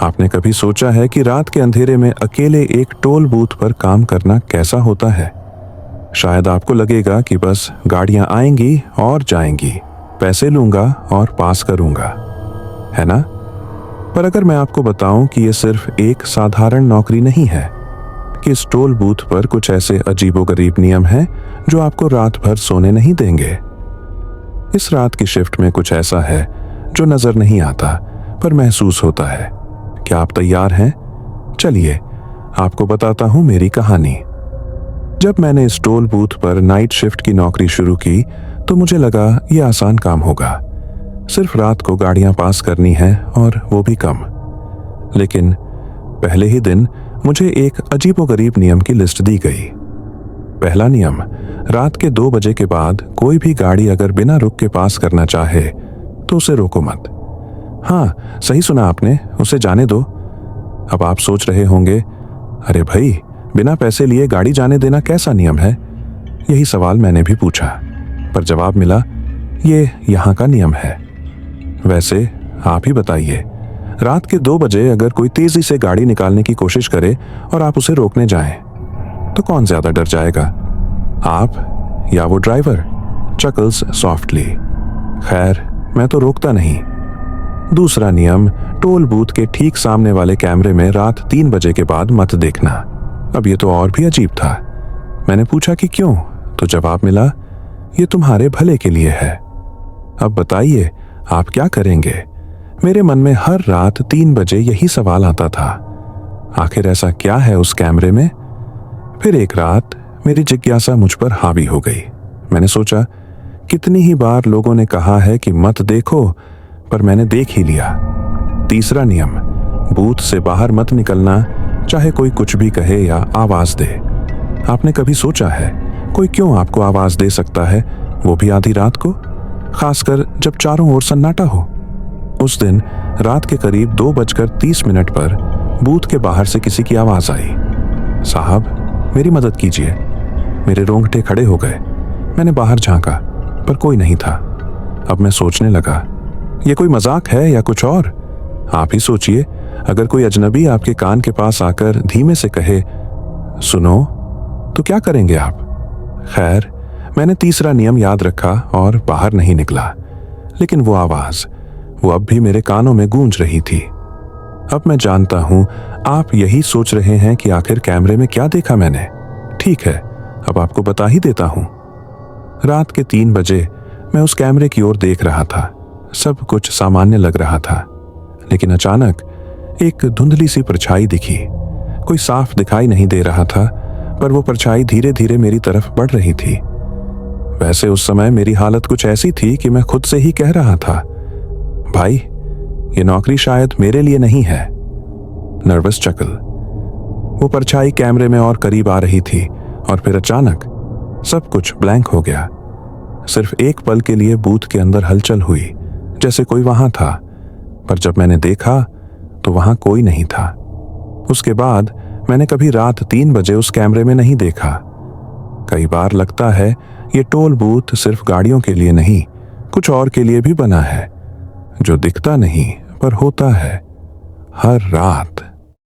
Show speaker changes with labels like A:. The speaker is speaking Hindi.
A: आपने कभी सोचा है कि रात के अंधेरे में अकेले एक टोल बूथ पर काम करना कैसा होता है? शायद आपको लगेगा कि बस गाड़ियां आएंगी और जाएंगी, पैसे लूंगा और पास करूंगा, है ना? पर अगर मैं आपको बताऊं कि यह सिर्फ एक साधारण नौकरी नहीं है, कि इस टोल बूथ पर कुछ ऐसे अजीबोगरीब नियम हैं जो आपको रात भर सोने नहीं देंगे। इस रात की शिफ्ट में कुछ ऐसा है जो नजर नहीं आता पर महसूस होता है। क्या आप तैयार हैं? चलिए आपको बताता हूं मेरी कहानी। जब मैंने इस टोल बूथ पर नाइट शिफ्ट की नौकरी शुरू की तो मुझे लगा यह आसान काम होगा, सिर्फ रात को गाड़ियां पास करनी है और वो भी कम। लेकिन पहले ही दिन मुझे एक अजीबोगरीब नियम की लिस्ट दी गई। पहला नियम, रात के 2 बजे के बाद कोई भी गाड़ी अगर बिना रुक के पास करना चाहे तो उसे रोको मत। हाँ, सही सुना आपने, उसे जाने दो। अब आप सोच रहे होंगे, अरे भाई, बिना पैसे लिए गाड़ी जाने देना कैसा नियम है? यही सवाल मैंने भी पूछा, पर जवाब मिला, ये यहाँ का नियम है। वैसे आप ही बताइए, रात के 2 बजे अगर कोई तेजी से गाड़ी निकालने की कोशिश करे और आप उसे रोकने जाएं, तो कौन ज्यादा डर जाएगा, आप या वो ड्राइवर? Chuckles softly. खैर, मैं तो रोकता नहीं। दूसरा नियम, टोल बूथ के ठीक सामने वाले कैमरे में रात 3 बजे के बाद मत देखना। अब ये तो और भी अजीब था। मैंने पूछा कि क्यों, तो जवाब मिला, ये तुम्हारे भले के लिए है। अब बताइए आप क्या करेंगे? मेरे मन में हर रात 3 बजे यही सवाल आता था, आखिर ऐसा क्या है उस कैमरे में? फिर एक रात मेरी जिज्ञासा मुझ पर हावी हो गई। मैंने सोचा, कितनी ही बार लोगों ने कहा है कि मत देखो, पर मैंने देख ही लिया। तीसरा नियम, बूथ से बाहर मत निकलना, चाहे कोई कुछ भी कहे या आवाज दे। आपने कभी सोचा है कोई क्यों आपको आवाज दे सकता है, वो भी आधी रात को, खासकर जब चारों ओर सन्नाटा हो? उस दिन रात के करीब 2:30 पर बूथ के बाहर से किसी की आवाज आई, साहब मेरी मदद कीजिए। मेरे रोंगटे खड़े हो गए। मैंने बाहर झांका, पर कोई नहीं था। अब मैं सोचने लगा, ये कोई मजाक है या कुछ और? आप ही सोचिए, अगर कोई अजनबी आपके कान के पास आकर धीमे से कहे, सुनो, तो क्या करेंगे आप? खैर, मैंने तीसरा नियम याद रखा और बाहर नहीं निकला। लेकिन वो आवाज, वो अब भी मेरे कानों में गूंज रही थी। अब मैं जानता हूं आप यही सोच रहे हैं कि आखिर कैमरे में क्या देखा मैंने। ठीक है, अब आपको बता ही देता हूं। रात के 3 बजे मैं उस कैमरे की ओर देख रहा था। सब कुछ सामान्य लग रहा था, लेकिन अचानक एक धुंधली सी परछाई दिखी। कोई साफ दिखाई नहीं दे रहा था, पर वो परछाई धीरे धीरे मेरी तरफ बढ़ रही थी। वैसे उस समय मेरी हालत कुछ ऐसी थी कि मैं खुद से ही कह रहा था, भाई ये नौकरी शायद मेरे लिए नहीं है। नर्वस चकल। वो परछाई कैमरे में और करीब आ रही थी और फिर अचानक सब कुछ ब्लैंक हो गया। सिर्फ एक पल के लिए बूथ के अंदर हलचल हुई, जैसे कोई वहां था, पर जब मैंने देखा तो वहां कोई नहीं था। उसके बाद मैंने कभी रात 3 बजे उस कैमरे में नहीं देखा। कई बार लगता है ये टोल बूथ सिर्फ गाड़ियों के लिए नहीं, कुछ और के लिए भी बना है, जो दिखता नहीं पर होता है हर रात।